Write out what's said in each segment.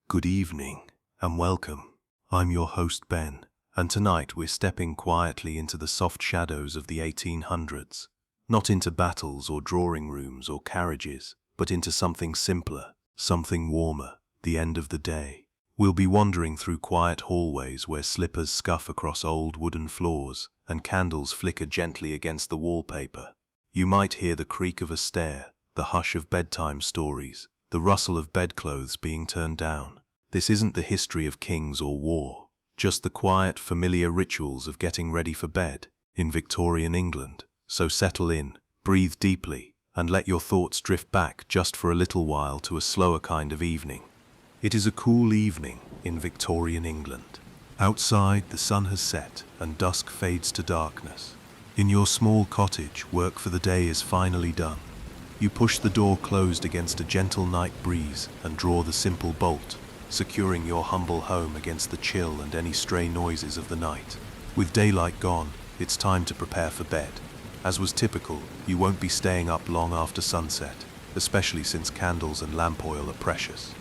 Good evening, and welcome. I'm your host Ben, and tonight we're stepping quietly into the soft shadows of the 1800s. Not into battles or drawing rooms or carriages, but into something simpler, something warmer, the end of the day. We'll be wandering through quiet hallways where slippers scuff across old wooden floors and candles flicker gently against the wallpaper. You might hear the creak of a stair, the hush of bedtime stories, the rustle of bedclothes being turned down. This isn't the history of kings or war, just the quiet, familiar rituals of getting ready for bed in Victorian England. So settle in, breathe deeply, and let your thoughts drift back just for a little while to a slower kind of evening. It is a cool evening in Victorian England. Outside, the sun has set and dusk fades to darkness. In your small cottage, work for the day is finally done. You push the door closed against a gentle night breeze and draw the simple bolt, securing your humble home against the chill and any stray noises of the night. With daylight gone, it's time to prepare for bed. As was typical, you won't be staying up long after sunset, especially since candles and lamp oil are precious.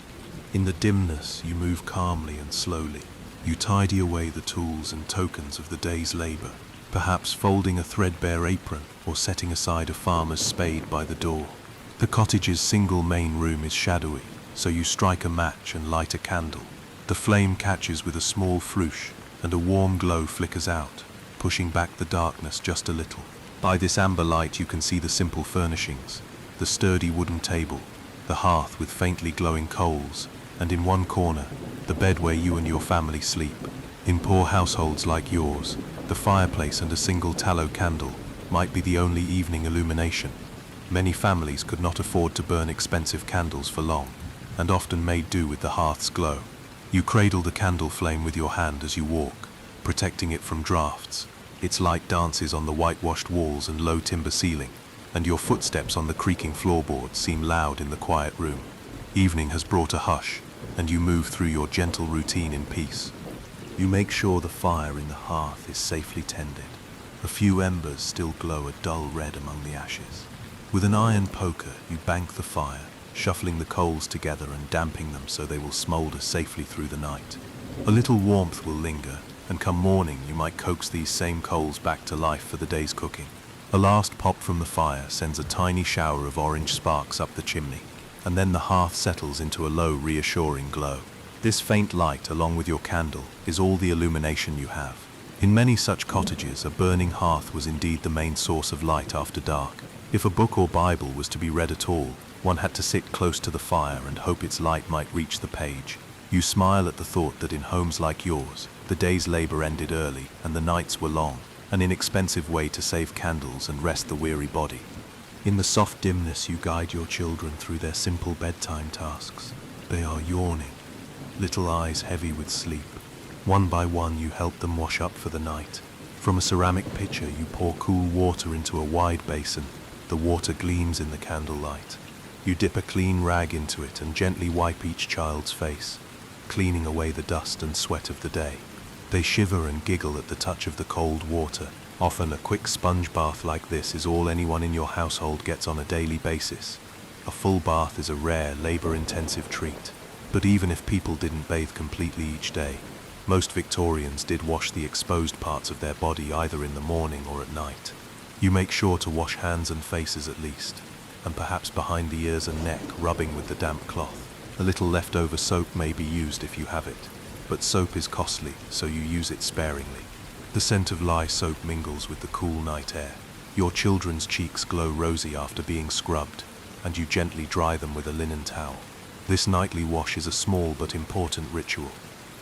In the dimness, you move calmly and slowly. You tidy away the tools and tokens of the day's labor, perhaps folding a threadbare apron or setting aside a farmer's spade by the door. The cottage's single main room is shadowy, so you strike a match and light a candle. The flame catches with a small floosh, and a warm glow flickers out, pushing back the darkness just a little. By this amber light you can see the simple furnishings, the sturdy wooden table, the hearth with faintly glowing coals, and in one corner, the bed where you and your family sleep. In poor households like yours, the fireplace and a single tallow candle might be the only evening illumination. Many families could not afford to burn expensive candles for long, and often made do with the hearth's glow. You cradle the candle flame with your hand as you walk, protecting it from drafts. Its light dances on the whitewashed walls and low timber ceiling, and your footsteps on the creaking floorboards seem loud in the quiet room. Evening has brought a hush, and you move through your gentle routine in peace. You make sure the fire in the hearth is safely tended. A few embers still glow a dull red among the ashes. With an iron poker, you bank the fire, shuffling the coals together and damping them so they will smolder safely through the night. A little warmth will linger, and come morning you might coax these same coals back to life for the day's cooking. A last pop from the fire sends a tiny shower of orange sparks up the chimney, and then the hearth settles into a low, reassuring glow. This faint light, along with your candle, is all the illumination you have. In many such cottages, a burning hearth was indeed the main source of light after dark. If a book or Bible was to be read at all, one had to sit close to the fire and hope its light might reach the page. You smile at the thought that in homes like yours, the day's labor ended early and the nights were long, an inexpensive way to save candles and rest the weary body. In the soft dimness, you guide your children through their simple bedtime tasks. They are yawning, little eyes heavy with sleep. One by one, you help them wash up for the night. From a ceramic pitcher, you pour cool water into a wide basin. The water gleams in the candlelight. You dip a clean rag into it and gently wipe each child's face, cleaning away the dust and sweat of the day. They shiver and giggle at the touch of the cold water. Often a quick sponge bath like this is all anyone in your household gets on a daily basis. A full bath is a rare, labor-intensive treat. But even if people didn't bathe completely each day, most Victorians did wash the exposed parts of their body either in the morning or at night. You make sure to wash hands and faces at least, and perhaps behind the ears and neck, rubbing with the damp cloth. A little leftover soap may be used if you have it, but soap is costly, so you use it sparingly. The scent of lye soap mingles with the cool night air. Your children's cheeks glow rosy after being scrubbed, and you gently dry them with a linen towel. This nightly wash is a small but important ritual,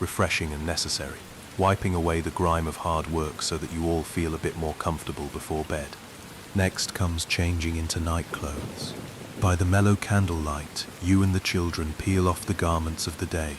refreshing and necessary, wiping away the grime of hard work so that you all feel a bit more comfortable before bed. Next comes changing into night clothes. By the mellow candlelight, you and the children peel off the garments of the day.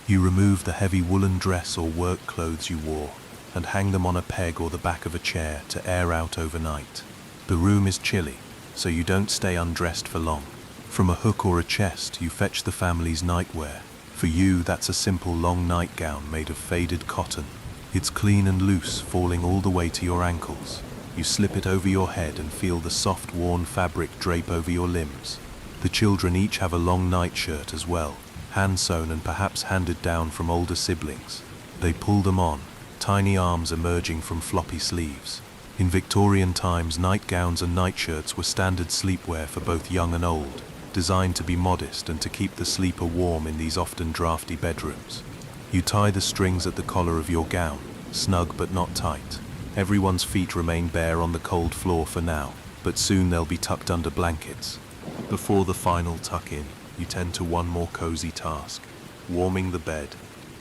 You remove the heavy woolen dress or work clothes you wore, and hang them on a peg or the back of a chair to air out overnight. The room is chilly, so you don't stay undressed for long. From a hook or a chest, you fetch the family's nightwear. For you, that's a simple long nightgown made of faded cotton. It's clean and loose, falling all the way to your ankles. You slip it over your head and feel the soft, worn fabric drape over your limbs. The children each have a long nightshirt as well, hand-sewn and perhaps handed down from older siblings. They pull them on, tiny arms emerging from floppy sleeves. In Victorian times, nightgowns and nightshirts were standard sleepwear for both young and old, designed to be modest and to keep the sleeper warm in these often drafty bedrooms. You tie the strings at the collar of your gown, snug but not tight. Everyone's feet remain bare on the cold floor for now, but soon they'll be tucked under blankets. Before the final tuck-in, you tend to one more cozy task: warming the bed.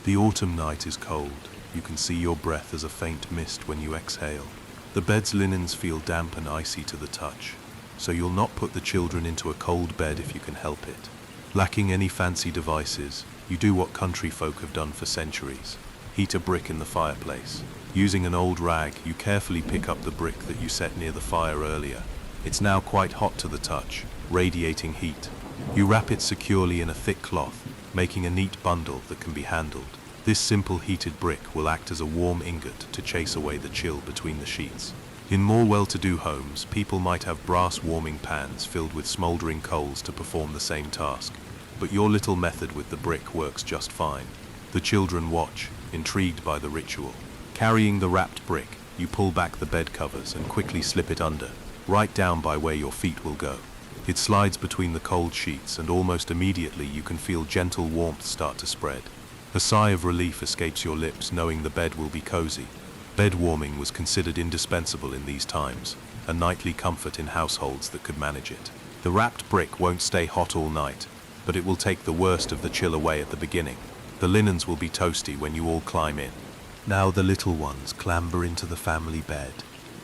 The autumn night is cold. You can see your breath as a faint mist when you exhale. The bed's linens feel damp and icy to the touch, so you'll not put the children into a cold bed if you can help it. Lacking any fancy devices, you do what country folk have done for centuries: heat a brick in the fireplace. Using an old rag, you carefully pick up the brick that you set near the fire earlier. It's now quite hot to the touch, radiating heat. You wrap it securely in a thick cloth, making a neat bundle that can be handled. This simple heated brick will act as a warm ingot to chase away the chill between the sheets. In more well-to-do homes, people might have brass warming pans filled with smoldering coals to perform the same task. But your little method with the brick works just fine. The children watch, intrigued by the ritual. Carrying the wrapped brick, you pull back the bed covers and quickly slip it under, right down by where your feet will go. It slides between the cold sheets, and almost immediately you can feel gentle warmth start to spread. A sigh of relief escapes your lips, knowing the bed will be cozy. Bed warming was considered indispensable in these times, a nightly comfort in households that could manage it. The wrapped brick won't stay hot all night, but it will take the worst of the chill away at the beginning. The linens will be toasty when you all climb in. Now the little ones clamber into the family bed.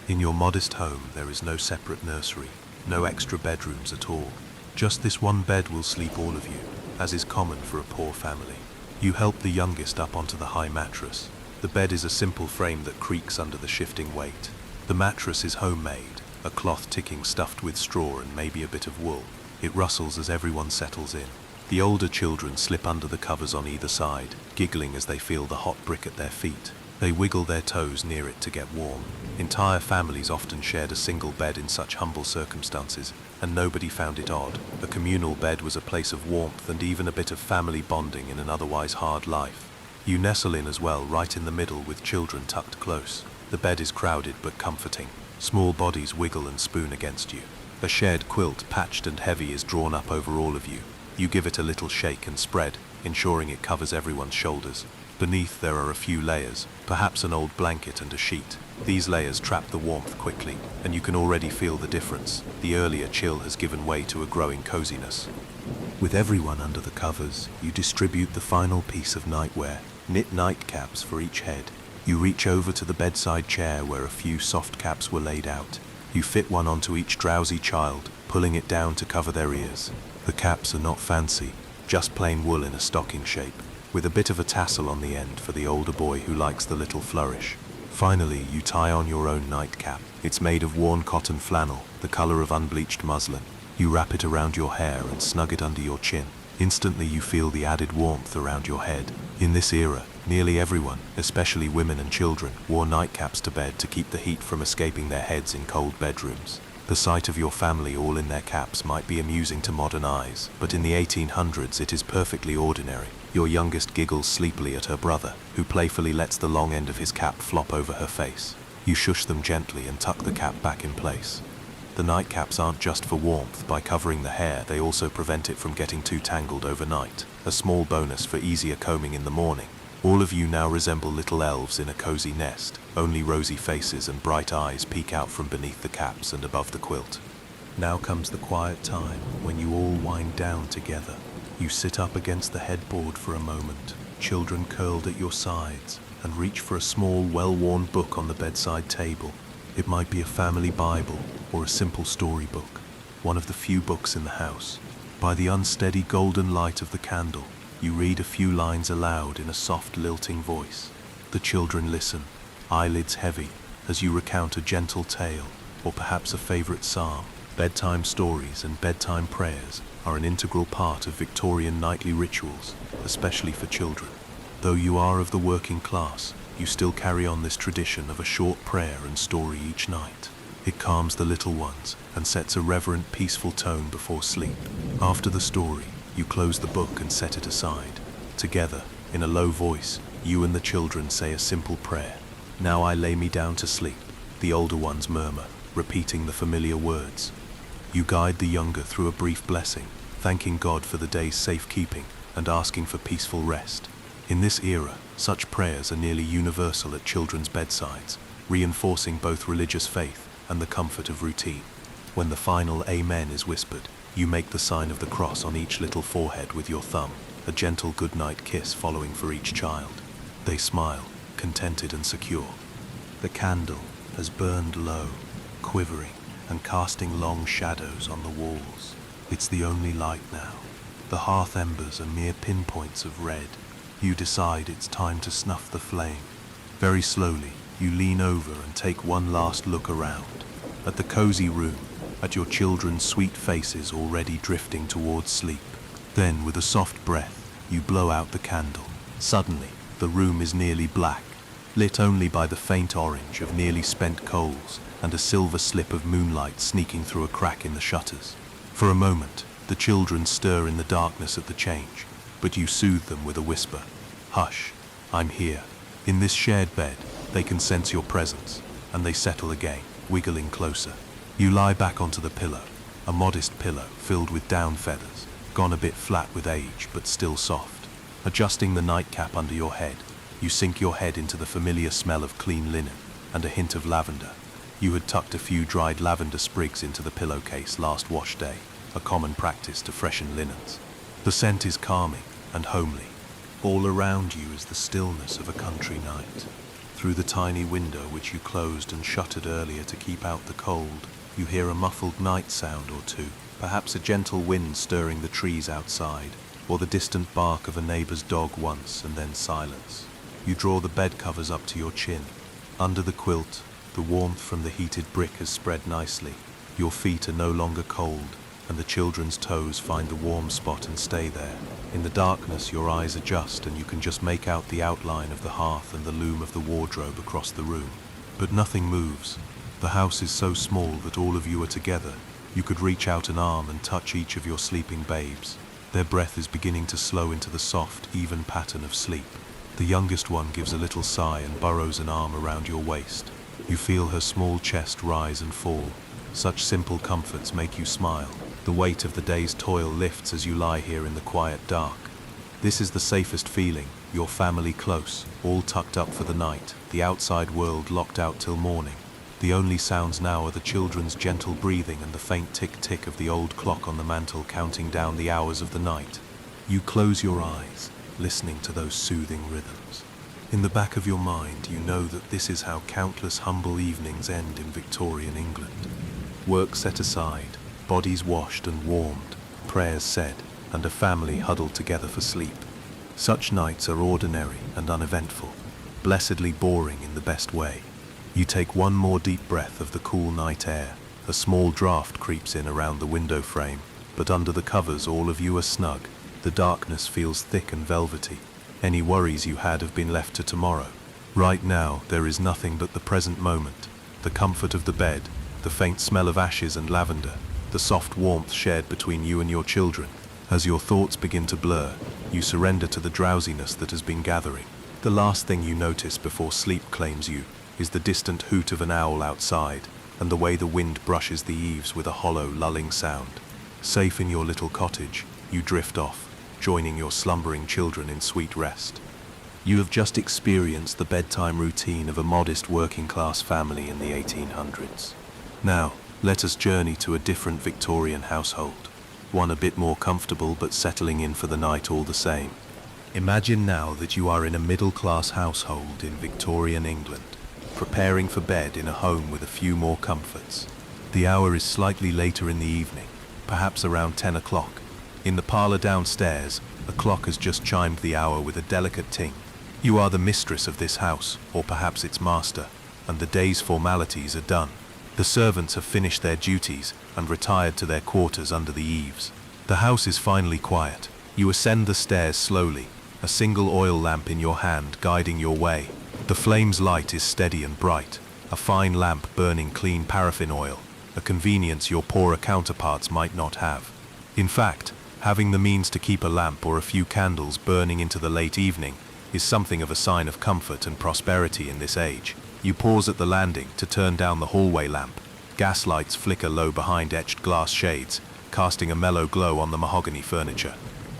In your modest home, there is no separate nursery, no extra bedrooms at all. Just this one bed will sleep all of you, as is common for a poor family. You help the youngest up onto the high mattress. The bed is a simple frame that creaks under the shifting weight. The mattress is homemade, a cloth ticking stuffed with straw and maybe a bit of wool. It rustles as everyone settles in. The older children slip under the covers on either side, giggling as they feel the hot brick at their feet. They wiggle their toes near it to get warm. Entire families often shared a single bed in such humble circumstances, and nobody found it odd. A communal bed was a place of warmth and even a bit of family bonding in an otherwise hard life. You nestle in as well, right in the middle with children tucked close. The bed is crowded but comforting. Small bodies wiggle and spoon against you. A shared quilt, patched and heavy, is drawn up over all of you. You give it a little shake and spread, ensuring it covers everyone's shoulders. Beneath there are a few layers, perhaps an old blanket and a sheet. These layers trap the warmth quickly, and you can already feel the difference. The earlier chill has given way to a growing coziness. With everyone under the covers, you distribute the final piece of nightwear, knit nightcaps for each head. You reach over to the bedside chair where a few soft caps were laid out. You fit one onto each drowsy child, pulling it down to cover their ears. The caps are not fancy, just plain wool in a stocking shape, with a bit of a tassel on the end for the older boy who likes the little flourish. Finally, you tie on your own nightcap. It's made of worn cotton flannel, the color of unbleached muslin. You wrap it around your hair and snug it under your chin. Instantly you feel the added warmth around your head. In this era, nearly everyone, especially women and children, wore nightcaps to bed to keep the heat from escaping their heads in cold bedrooms. The sight of your family all in their caps might be amusing to modern eyes, but in the 1800s it is perfectly ordinary. Your youngest giggles sleepily at her brother, who playfully lets the long end of his cap flop over her face. You shush them gently and tuck the cap back in place. The nightcaps aren't just for warmth. By covering the hair, they also prevent it from getting too tangled overnight, a small bonus for easier combing in the morning. All of you now resemble little elves in a cozy nest. Only rosy faces and bright eyes peek out from beneath the caps and above the quilt. Now comes the quiet time, when you all wind down together. You sit up against the headboard for a moment, children curled at your sides, and reach for a small, well-worn book on the bedside table. It might be a family Bible or a simple storybook, one of the few books in the house. By the unsteady golden light of the candle, you read a few lines aloud in a soft, lilting voice. The children listen, eyelids heavy, as you recount a gentle tale, or perhaps a favorite psalm. Bedtime stories and bedtime prayers are an integral part of Victorian nightly rituals, especially for children. Though you are of the working class, you still carry on this tradition of a short prayer and story each night. It calms the little ones and sets a reverent, peaceful tone before sleep. After the story, You close the book and set it aside. Together, in a low voice, you and the children say a simple prayer. "Now I lay me down to sleep," the older ones murmur, repeating the familiar words. You guide the younger through a brief blessing, thanking God for the day's safekeeping and asking for peaceful rest. In this era, such prayers are nearly universal at children's bedsides, reinforcing both religious faith and the comfort of routine. When the final Amen is whispered, you make the sign of the cross on each little forehead with your thumb, a gentle goodnight kiss following for each child. They smile, contented and secure. The candle has burned low, quivering and casting long shadows on the walls. It's the only light now. The hearth embers are mere pinpoints of red. You decide it's time to snuff the flame. Very slowly, you lean over and take one last look around. At the cozy room, at your children's sweet faces already drifting towards sleep. Then, with a soft breath, you blow out the candle. Suddenly, the room is nearly black, lit only by the faint orange of nearly spent coals and a silver slip of moonlight sneaking through a crack in the shutters. For a moment, the children stir in the darkness at the change, but you soothe them with a whisper. "Hush, I'm here." In this shared bed, they can sense your presence, and they settle again, wiggling closer. You lie back onto the pillow, a modest pillow filled with down feathers, gone a bit flat with age but still soft. Adjusting the nightcap under your head, you sink your head into the familiar smell of clean linen and a hint of lavender. You had tucked a few dried lavender sprigs into the pillowcase last wash day, a common practice to freshen linens. The scent is calming and homely. All around you is the stillness of a country night. Through the tiny window which you closed and shuttered earlier to keep out the cold, you hear a muffled night sound or two, perhaps a gentle wind stirring the trees outside, or the distant bark of a neighbor's dog once and then silence. You draw the bed covers up to your chin. Under the quilt, the warmth from the heated brick has spread nicely. Your feet are no longer cold, and the children's toes find the warm spot and stay there. In the darkness, your eyes adjust and you can just make out the outline of the hearth and the loom of the wardrobe across the room. But nothing moves. The house is so small that all of you are together. You could reach out an arm and touch each of your sleeping babes. Their breath is beginning to slow into the soft, even pattern of sleep. The youngest one gives a little sigh and burrows an arm around your waist. You feel her small chest rise and fall. Such simple comforts make you smile. The weight of the day's toil lifts as you lie here in the quiet dark. This is the safest feeling, your family close, all tucked up for the night, the outside world locked out till morning. The only sounds now are the children's gentle breathing and the faint tick-tick of the old clock on the mantel counting down the hours of the night. You close your eyes, listening to those soothing rhythms. In the back of your mind, you know that this is how countless humble evenings end in Victorian England. Work set aside, bodies washed and warmed, prayers said, and a family huddled together for sleep. Such nights are ordinary and uneventful, blessedly boring in the best way. You take one more deep breath of the cool night air. A small draft creeps in around the window frame, but under the covers all of you are snug. The darkness feels thick and velvety. Any worries you had have been left to tomorrow. Right now, there is nothing but the present moment, the comfort of the bed, the faint smell of ashes and lavender, the soft warmth shared between you and your children. As your thoughts begin to blur, you surrender to the drowsiness that has been gathering. The last thing you notice before sleep claims you is the distant hoot of an owl outside, and the way the wind brushes the eaves with a hollow, lulling sound. Safe in your little cottage, you drift off, joining your slumbering children in sweet rest. You have just experienced the bedtime routine of a modest working-class family in the 1800s. Now, let us journey to a different Victorian household, one a bit more comfortable but settling in for the night all the same. Imagine now that you are in a middle-class household in Victorian England, preparing for bed in a home with a few more comforts. The hour is slightly later in the evening, perhaps around 10 o'clock. In the parlor downstairs, a clock has just chimed the hour with a delicate ting. You are the mistress of this house, or perhaps its master, and the day's formalities are done. The servants have finished their duties and retired to their quarters under the eaves. The house is finally quiet. You ascend the stairs slowly, a single oil lamp in your hand guiding your way. The flame's light is steady and bright, a fine lamp burning clean paraffin oil, a convenience your poorer counterparts might not have. In fact, Having the means to keep a lamp or a few candles burning into the late evening is something of a sign of comfort and prosperity in this age. You pause at the landing to turn down the hallway lamp. Gas lights flicker low behind etched glass shades, casting a mellow glow on the mahogany furniture.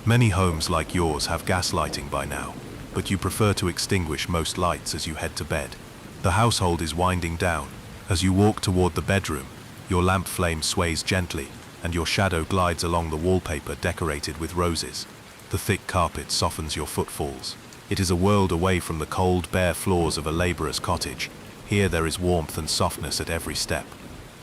Many homes like yours have gas lighting by now, but you prefer to extinguish most lights as you head to bed. The household is winding down. As you walk toward the bedroom, your lamp flame sways gently, and your shadow glides along the wallpaper decorated with roses. The thick carpet softens your footfalls. It is a world away from the cold, bare floors of a laborer's cottage. Here there is warmth and softness at every step.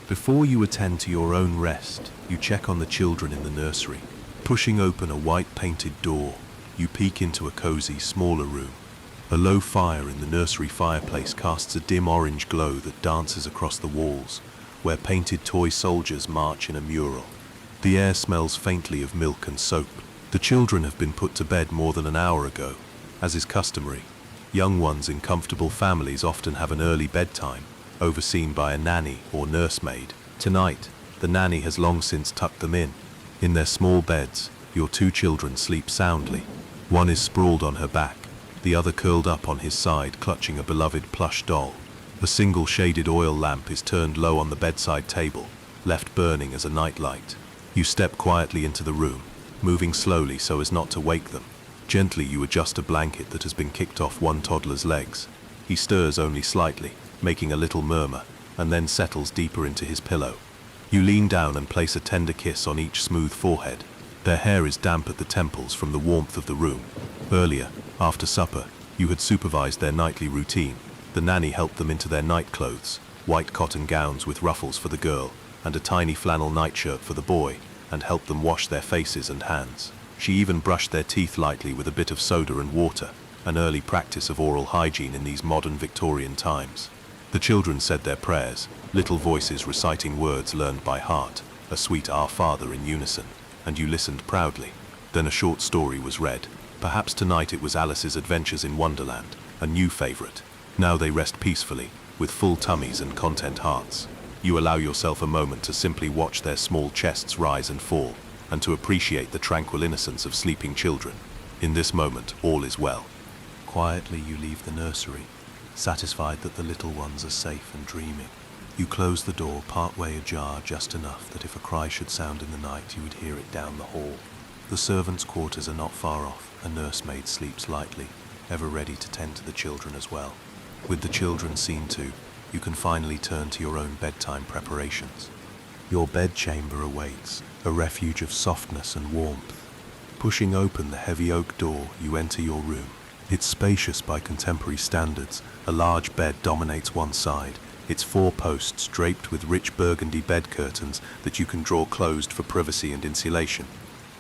Before you attend to your own rest, you check on the children in the nursery. Pushing open a white painted door, you peek into a cozy, smaller room. A low fire in the nursery fireplace casts a dim orange glow that dances across the walls, where painted toy soldiers march in a mural. The air smells faintly of milk and soap. The children have been put to bed more than an hour ago, as is customary. Young ones in comfortable families often have an early bedtime, overseen by a nanny or nursemaid. Tonight, the nanny has long since tucked them in. In their small beds, your two children sleep soundly. One is sprawled on her back, the other curled up on his side, clutching a beloved plush doll. A single shaded oil lamp is turned low on the bedside table, left burning as a nightlight. You step quietly into the room, moving slowly so as not to wake them. Gently you adjust a blanket that has been kicked off one toddler's legs. He stirs only slightly, making a little murmur, and then settles deeper into his pillow. You lean down and place a tender kiss on each smooth forehead. Their hair is damp at the temples from the warmth of the room. Earlier, after supper, you had supervised their nightly routine. The nanny helped them into their night clothes, white cotton gowns with ruffles for the girl, and a tiny flannel nightshirt for the boy, and helped them wash their faces and hands. She even brushed their teeth lightly with a bit of soda and water, an early practice of oral hygiene in these modern Victorian times. The children said their prayers, little voices reciting words learned by heart, a sweet Our Father in unison, and you listened proudly. Then a short story was read. Perhaps tonight it was Alice's Adventures in Wonderland, a new favorite. Now they rest peacefully, with full tummies and content hearts. You allow yourself a moment to simply watch their small chests rise and fall, and to appreciate the tranquil innocence of sleeping children. In this moment, all is well. Quietly you leave the nursery, satisfied that the little ones are safe and dreaming. You close the door partway ajar, just enough that if a cry should sound in the night you would hear it down the hall. The servants' quarters are not far off. A nursemaid sleeps lightly, ever ready to tend to the children as well. With the children seen to, you can finally turn to your own bedtime preparations. Your bedchamber awaits, a refuge of softness and warmth. Pushing open the heavy oak door, you enter your room. It's spacious by contemporary standards. A large bed dominates one side, its four posts draped with rich burgundy bed curtains that you can draw closed for privacy and insulation.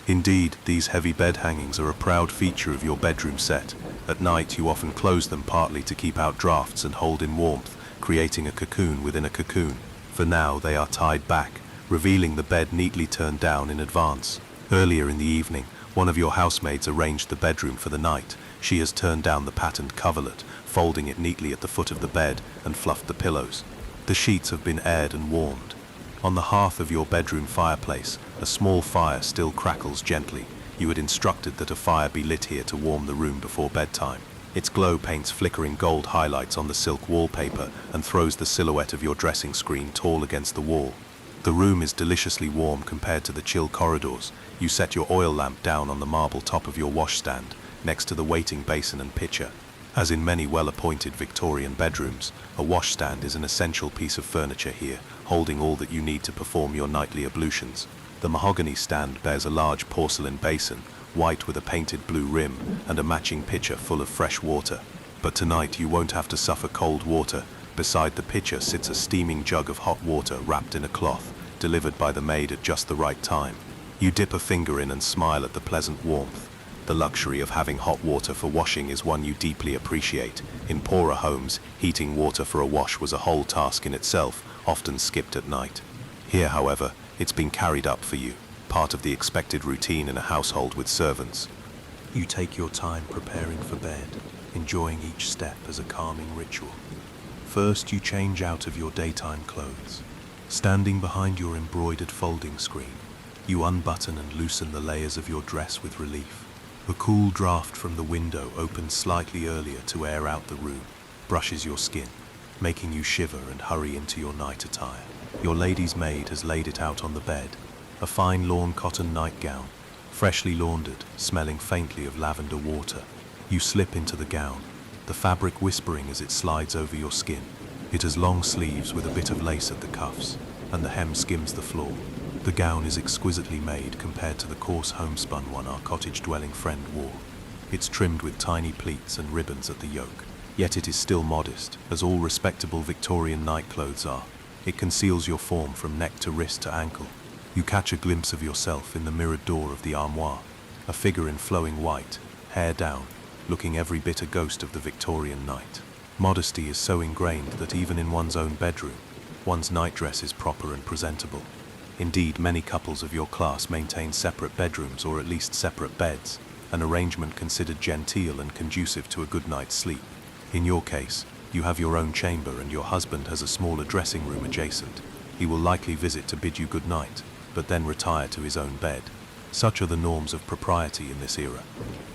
Indeed, these heavy bed hangings are a proud feature of your bedroom set. At night, you often close them partly to keep out drafts and hold in warmth, creating a cocoon within a cocoon. For now, they are tied back, revealing the bed neatly turned down in advance. Earlier in the evening, one of your housemaids arranged the bedroom for the night. She has turned down the patterned coverlet, folding it neatly at the foot of the bed, and fluffed the pillows. The sheets have been aired and warmed. On the hearth of your bedroom fireplace, a small fire still crackles gently. You had instructed that a fire be lit here to warm the room before bedtime. Its glow paints flickering gold highlights on the silk wallpaper and throws the silhouette of your dressing screen tall against the wall. The room is deliciously warm compared to the chill corridors. You set your oil lamp down on the marble top of your washstand, next to the waiting basin and pitcher. As in many well-appointed Victorian bedrooms, a washstand is an essential piece of furniture here, holding all that you need to perform your nightly ablutions. The mahogany stand bears a large porcelain basin, white with a painted blue rim, and a matching pitcher full of fresh water. But tonight you won't have to suffer cold water. Beside the pitcher sits a steaming jug of hot water wrapped in a cloth, delivered by the maid at just the right time. You dip a finger in and smile at the pleasant warmth. The luxury of having hot water for washing is one you deeply appreciate. In poorer homes, heating water for a wash was a whole task in itself, often skipped at night. Here, however, it's been carried up for you, part of the expected routine in a household with servants. You take your time preparing for bed, enjoying each step as a calming ritual. First, you change out of your daytime clothes. Standing behind your embroidered folding screen, You unbutton and loosen the layers of your dress with relief. A cool draft from the window opens slightly earlier to air out the room, brushes your skin, making you shiver and hurry into your night attire. Your lady's maid has laid it out on the bed, a fine lawn cotton nightgown, freshly laundered, smelling faintly of lavender water. You slip into the gown, the fabric whispering as it slides over your skin. It has long sleeves with a bit of lace at the cuffs, and the hem skims the floor. The gown is exquisitely made compared to the coarse homespun one our cottage-dwelling friend wore. It's trimmed with tiny pleats and ribbons at the yoke, yet it is still modest, as all respectable Victorian nightclothes are. It conceals your form from neck to wrist to ankle. You catch a glimpse of yourself in the mirrored door of the armoire, a figure in flowing white, hair down, looking every bit a ghost of the Victorian night. Modesty is so ingrained that even in one's own bedroom, one's nightdress is proper and presentable. Indeed, many couples of your class maintain separate bedrooms or at least separate beds, an arrangement considered genteel and conducive to a good night's sleep. In your case, you have your own chamber and your husband has a smaller dressing room adjacent. He will likely visit to bid you good night, but then retire to his own bed. Such are the norms of propriety in this era.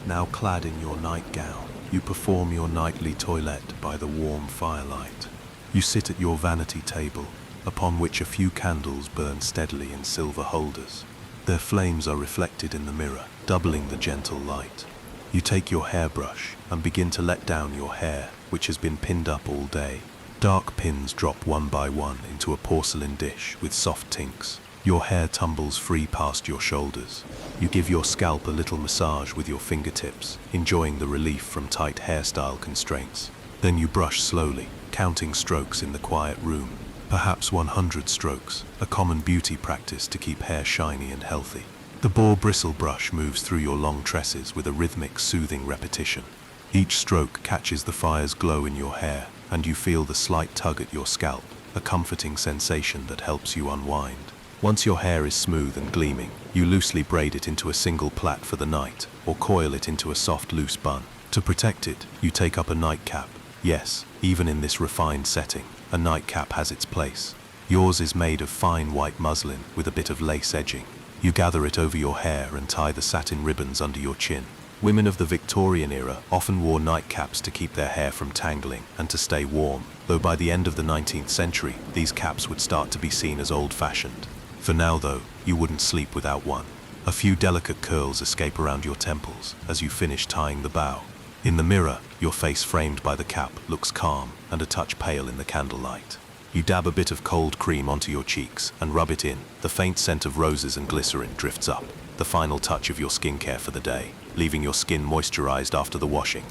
Now clad in your nightgown, you perform your nightly toilette by the warm firelight. You sit at your vanity table, upon which a few candles burn steadily in silver holders. Their flames are reflected in the mirror, doubling the gentle light. You take your hairbrush and begin to let down your hair, which has been pinned up all day. Dark pins drop one by one into a porcelain dish with soft tinks. Your hair tumbles free past your shoulders. You give your scalp a little massage with your fingertips, enjoying the relief from tight hairstyle constraints. Then you brush slowly, counting strokes in the quiet room. Perhaps 100 strokes, a common beauty practice to keep hair shiny and healthy. The boar bristle brush moves through your long tresses with a rhythmic, soothing repetition. Each stroke catches the fire's glow in your hair, and you feel the slight tug at your scalp, a comforting sensation that helps you unwind. Once your hair is smooth and gleaming, you loosely braid it into a single plait for the night, or coil it into a soft, loose bun. To protect it, you take up a nightcap. Yes, even in this refined setting, a nightcap has its place. Yours is made of fine white muslin with a bit of lace edging. You gather it over your hair and tie the satin ribbons under your chin. Women of the Victorian era often wore nightcaps to keep their hair from tangling and to stay warm, though by the end of the 19th century, these caps would start to be seen as old-fashioned. For now, though, you wouldn't sleep without one. A few delicate curls escape around your temples as you finish tying the bow. In the mirror, your face framed by the cap looks calm and a touch pale in the candlelight. You dab a bit of cold cream onto your cheeks and rub it in. The faint scent of roses and glycerin drifts up, the final touch of your skincare for the day, leaving your skin moisturized after the washing.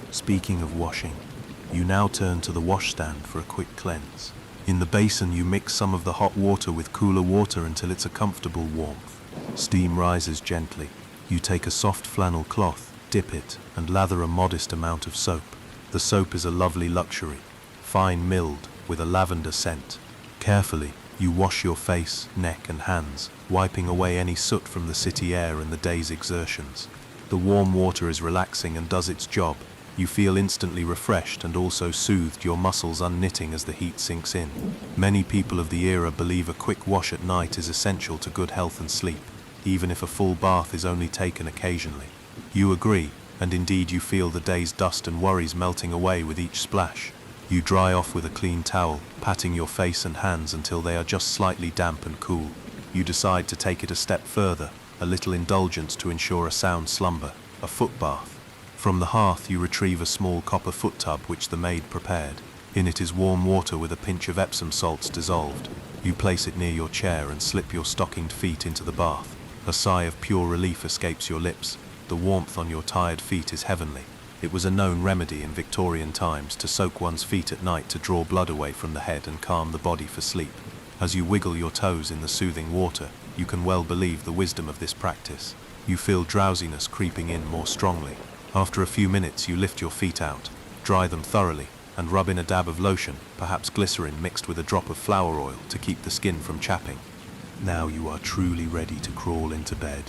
Speaking of washing, you now turn to the washstand for a quick cleanse. In the basin, you mix some of the hot water with cooler water until it's a comfortable warmth. Steam rises gently. You take a soft flannel cloth, dip it, and lather a modest amount of soap. The soap is a lovely luxury, fine milled, with a lavender scent. Carefully, you wash your face, neck and hands, wiping away any soot from the city air and the day's exertions. The warm water is relaxing and does its job. You feel instantly refreshed and also soothed, your muscles unknitting as the heat sinks in. Many people of the era believe a quick wash at night is essential to good health and sleep, even if a full bath is only taken occasionally. You agree, and indeed you feel the day's dust and worries melting away with each splash. You dry off with a clean towel, patting your face and hands until they are just slightly damp and cool. You decide to take it a step further, a little indulgence to ensure a sound slumber, a foot bath. From the hearth you retrieve a small copper foot tub which the maid prepared. In it is warm water with a pinch of Epsom salts dissolved. You place it near your chair and slip your stockinged feet into the bath. A sigh of pure relief escapes your lips. The warmth on your tired feet is heavenly. It was a known remedy in Victorian times to soak one's feet at night to draw blood away from the head and calm the body for sleep. As you wiggle your toes in the soothing water, you can well believe the wisdom of this practice. You feel drowsiness creeping in more strongly. After a few minutes you lift your feet out, dry them thoroughly, and rub in a dab of lotion, perhaps glycerin mixed with a drop of flower oil to keep the skin from chapping. Now you are truly ready to crawl into bed.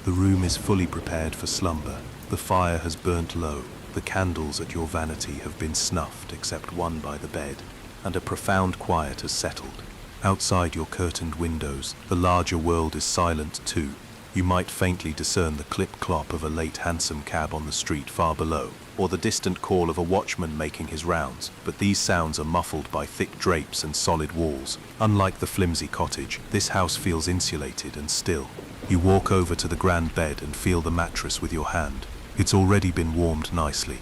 The room is fully prepared for slumber. The fire has burnt low, the candles at your vanity have been snuffed except one by the bed, and a profound quiet has settled. Outside your curtained windows, the larger world is silent too. You might faintly discern the clip-clop of a late hansom cab on the street far below, or the distant call of a watchman making his rounds, but these sounds are muffled by thick drapes and solid walls. Unlike the flimsy cottage, this house feels insulated and still. You walk over to the grand bed and feel the mattress with your hand. It's already been warmed nicely.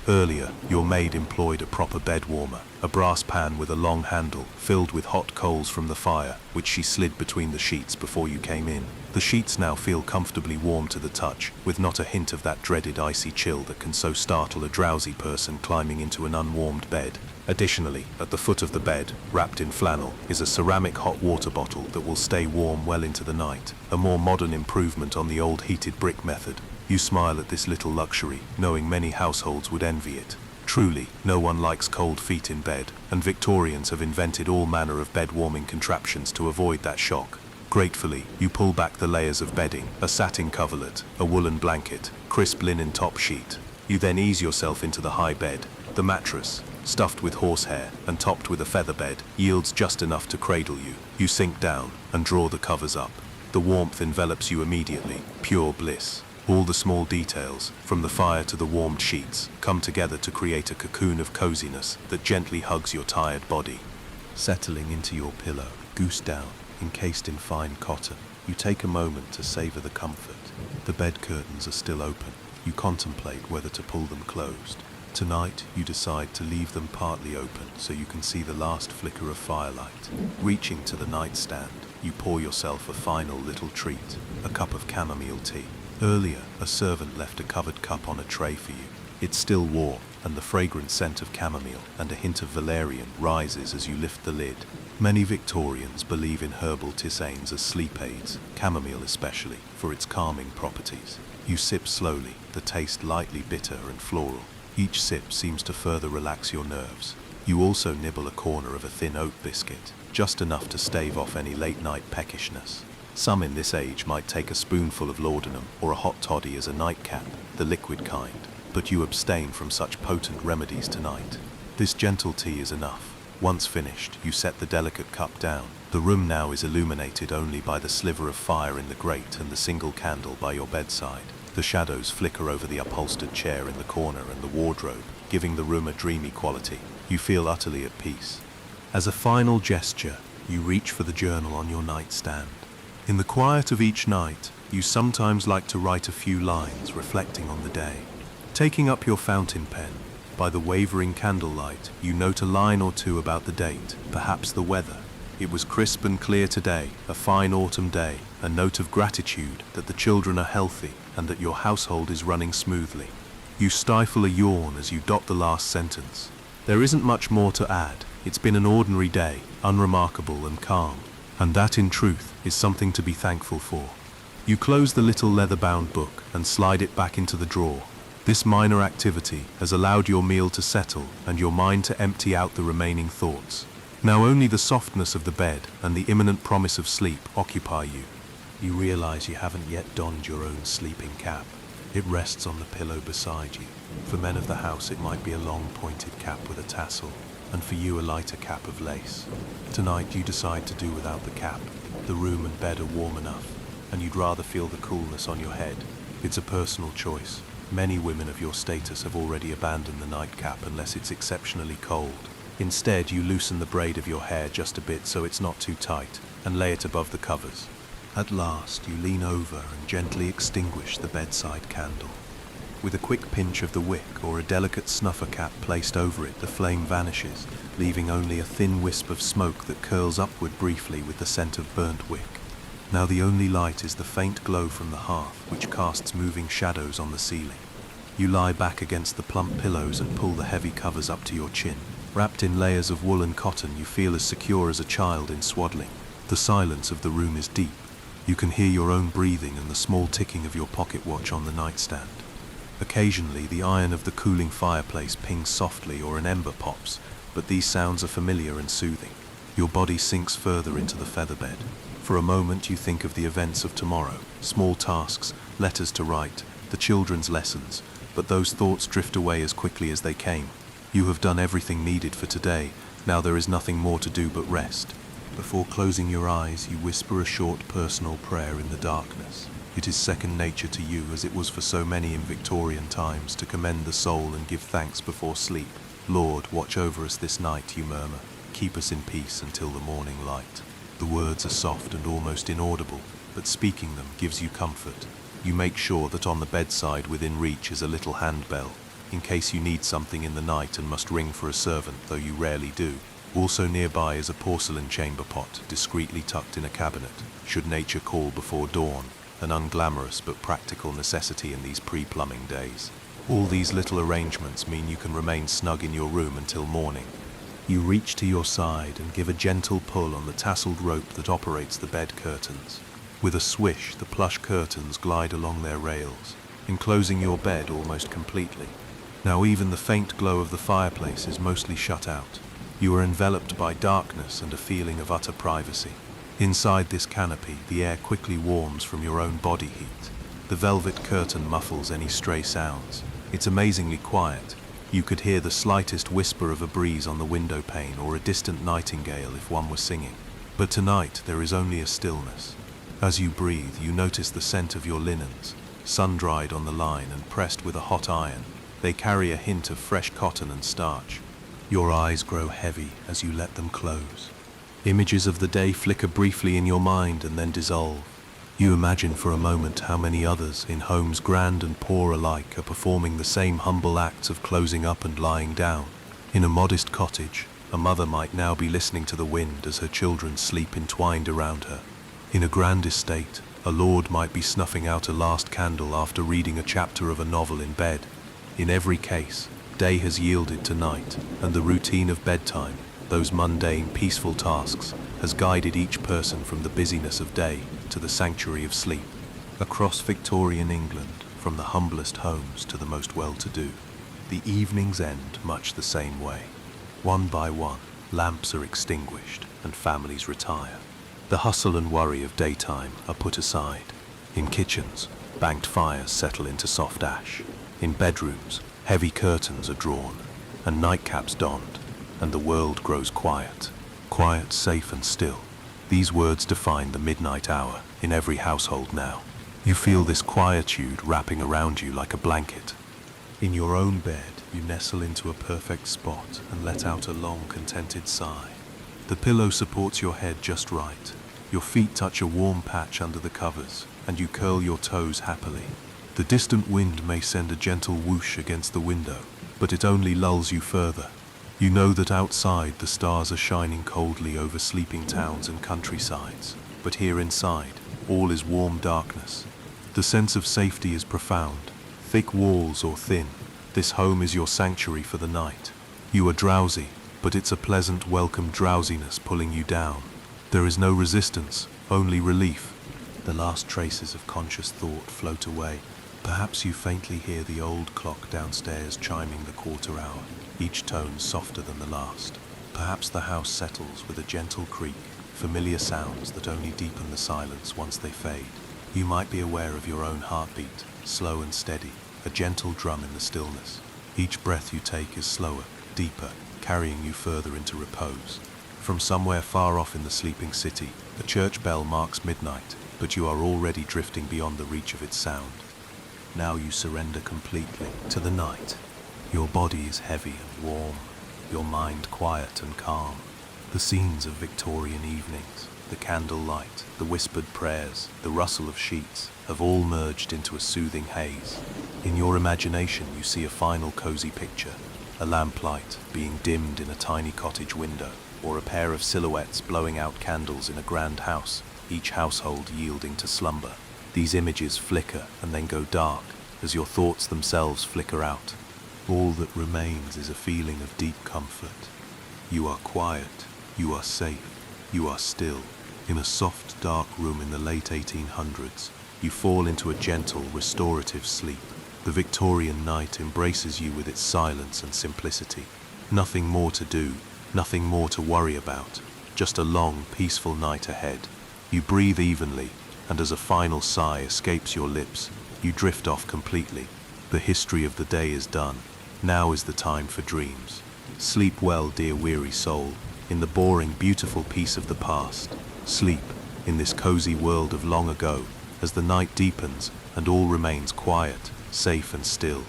Earlier, your maid employed a proper bed warmer, a brass pan with a long handle, filled with hot coals from the fire, which she slid between the sheets before you came in. The sheets now feel comfortably warm to the touch, with not a hint of that dreaded icy chill that can so startle a drowsy person climbing into an unwarmed bed. Additionally, at the foot of the bed, wrapped in flannel, is a ceramic hot water bottle that will stay warm well into the night, a more modern improvement on the old heated brick method. You smile at this little luxury, knowing many households would envy it. Truly, no one likes cold feet in bed, and Victorians have invented all manner of bed-warming contraptions to avoid that shock. Gratefully, you pull back the layers of bedding, a satin coverlet, a woolen blanket, crisp linen top sheet. You then ease yourself into the high bed. The mattress, stuffed with horsehair and topped with a feather bed, yields just enough to cradle you. You sink down and draw the covers up. The warmth envelops you immediately, pure bliss. All the small details, from the fire to the warmed sheets, come together to create a cocoon of coziness that gently hugs your tired body. Settling into your pillow, goose down, encased in fine cotton, you take a moment to savor the comfort. The bed curtains are still open. You contemplate whether to pull them closed. Tonight, you decide to leave them partly open so you can see the last flicker of firelight. Reaching to the nightstand, you pour yourself a final little treat, a cup of chamomile tea. Earlier, a servant left a covered cup on a tray for you. It's still warm, and the fragrant scent of chamomile and a hint of valerian rises as you lift the lid. Many Victorians believe in herbal tisanes as sleep aids, chamomile especially, for its calming properties. You sip slowly, the taste lightly bitter and floral. Each sip seems to further relax your nerves. You also nibble a corner of a thin oat biscuit, just enough to stave off any late-night peckishness. Some in this age might take a spoonful of laudanum or a hot toddy as a nightcap, the liquid kind, but you abstain from such potent remedies tonight. This gentle tea is enough. Once finished, you set the delicate cup down. The room now is illuminated only by the sliver of fire in the grate and the single candle by your bedside. The shadows flicker over the upholstered chair in the corner and the wardrobe, giving the room a dreamy quality. You feel utterly at peace. As a final gesture, you reach for the journal on your nightstand. In the quiet of each night, you sometimes like to write a few lines reflecting on the day. Taking up your fountain pen, by the wavering candlelight, you note a line or two about the date, perhaps the weather. It was crisp and clear today, a fine autumn day, a note of gratitude that the children are healthy and that your household is running smoothly. You stifle a yawn as you dot the last sentence. There isn't much more to add. It's been an ordinary day, unremarkable and calm. And that, in truth, is something to be thankful for. You close the little leather-bound book and slide it back into the drawer. This minor activity has allowed your meal to settle and your mind to empty out the remaining thoughts. Now only the softness of the bed and the imminent promise of sleep occupy you. You realize you haven't yet donned your own sleeping cap. It rests on the pillow beside you. For men of the house, it might be a long pointed cap with a tassel, and for you a lighter cap of lace. Tonight you decide to do without the cap. The room and bed are warm enough, and you'd rather feel the coolness on your head. It's a personal choice. Many women of your status have already abandoned the nightcap unless it's exceptionally cold. Instead, you loosen the braid of your hair just a bit so it's not too tight, and lay it above the covers. At last, you lean over and gently extinguish the bedside candle. With a quick pinch of the wick or a delicate snuffer cap placed over it, the flame vanishes, leaving only a thin wisp of smoke that curls upward briefly with the scent of burnt wick. Now the only light is the faint glow from the hearth, which casts moving shadows on the ceiling. You lie back against the plump pillows and pull the heavy covers up to your chin. Wrapped in layers of wool and cotton, you feel as secure as a child in swaddling. The silence of the room is deep. You can hear your own breathing and the small ticking of your pocket watch on the nightstand. Occasionally, the iron of the cooling fireplace pings softly or an ember pops, but these sounds are familiar and soothing. Your body sinks further into the featherbed. For a moment, you think of the events of tomorrow, small tasks, letters to write, the children's lessons, but those thoughts drift away as quickly as they came. You have done everything needed for today. Now there is nothing more to do but rest. Before closing your eyes, you whisper a short personal prayer in the darkness. It is second nature to you, as it was for so many in Victorian times, to commend the soul and give thanks before sleep. Lord, watch over us this night, you murmur. Keep us in peace until the morning light. The words are soft and almost inaudible, but speaking them gives you comfort. You make sure that on the bedside within reach is a little handbell, in case you need something in the night and must ring for a servant, though you rarely do. Also nearby is a porcelain chamber pot, discreetly tucked in a cabinet, should nature call before dawn, an unglamorous but practical necessity in these pre-plumbing days. All these little arrangements mean you can remain snug in your room until morning. You reach to your side and give a gentle pull on the tasseled rope that operates the bed curtains. With a swish, the plush curtains glide along their rails, enclosing your bed almost completely. Now even the faint glow of the fireplace is mostly shut out. You are enveloped by darkness and a feeling of utter privacy. Inside this canopy, the air quickly warms from your own body heat. The velvet curtain muffles any stray sounds. It's amazingly quiet. You could hear the slightest whisper of a breeze on the window pane or a distant nightingale if one were singing. But tonight there is only a stillness. As you breathe, you notice the scent of your linens, sun-dried on the line and pressed with a hot iron. They carry a hint of fresh cotton and starch. Your eyes grow heavy as you let them close. Images of the day flicker briefly in your mind and then dissolve. You imagine for a moment how many others, in homes grand and poor alike, are performing the same humble acts of closing up and lying down. In a modest cottage, a mother might now be listening to the wind as her children sleep entwined around her. In a grand estate, a lord might be snuffing out a last candle after reading a chapter of a novel in bed. In every case, day has yielded to night, and the routine of bedtime, those mundane, peaceful tasks, has guided each person from the busyness of day to the sanctuary of sleep. Across Victorian England, from the humblest homes to the most well-to-do, the evenings end much the same way. One by one, lamps are extinguished and families retire. The hustle and worry of daytime are put aside. In kitchens, banked fires settle into soft ash. In bedrooms, heavy curtains are drawn, and nightcaps donned, and the world grows quiet. Quiet, safe and still. These words define the midnight hour in every household now. You feel this quietude wrapping around you like a blanket. In your own bed, you nestle into a perfect spot and let out a long, contented sigh. The pillow supports your head just right. Your feet touch a warm patch under the covers, and you curl your toes happily. The distant wind may send a gentle whoosh against the window, but it only lulls you further. You know that outside the stars are shining coldly over sleeping towns and countrysides, but here inside, all is warm darkness. The sense of safety is profound. Thick walls or thin, this home is your sanctuary for the night. You are drowsy, but it's a pleasant, welcome drowsiness pulling you down. There is no resistance, only relief. The last traces of conscious thought float away. Perhaps you faintly hear the old clock downstairs chiming the quarter hour, each tone softer than the last. Perhaps the house settles with a gentle creak, familiar sounds that only deepen the silence once they fade. You might be aware of your own heartbeat, slow and steady, a gentle drum in the stillness. Each breath you take is slower, deeper, carrying you further into repose. From somewhere far off in the sleeping city, a church bell marks midnight, but you are already drifting beyond the reach of its sound. Now you surrender completely to the night. Your body is heavy and warm, your mind quiet and calm. The scenes of Victorian evenings, the candle light, the whispered prayers, the rustle of sheets, have all merged into a soothing haze. In your imagination you see a final cozy picture, a lamplight being dimmed in a tiny cottage window, or a pair of silhouettes blowing out candles in a grand house, each household yielding to slumber. These images flicker and then go dark, as your thoughts themselves flicker out. All that remains is a feeling of deep comfort. You are quiet, you are safe, you are still. In a soft, dark room in the late 1800s, you fall into a gentle, restorative sleep. The Victorian night embraces you with its silence and simplicity. Nothing more to do, nothing more to worry about, just a long, peaceful night ahead. You breathe evenly, and as a final sigh escapes your lips, you drift off completely. The history of the day is done. Now is the time for dreams. Sleep well, dear weary soul. in the boring, beautiful peace of the past. Sleep in this cozy world of long ago as the night deepens and all remains quiet, safe and still.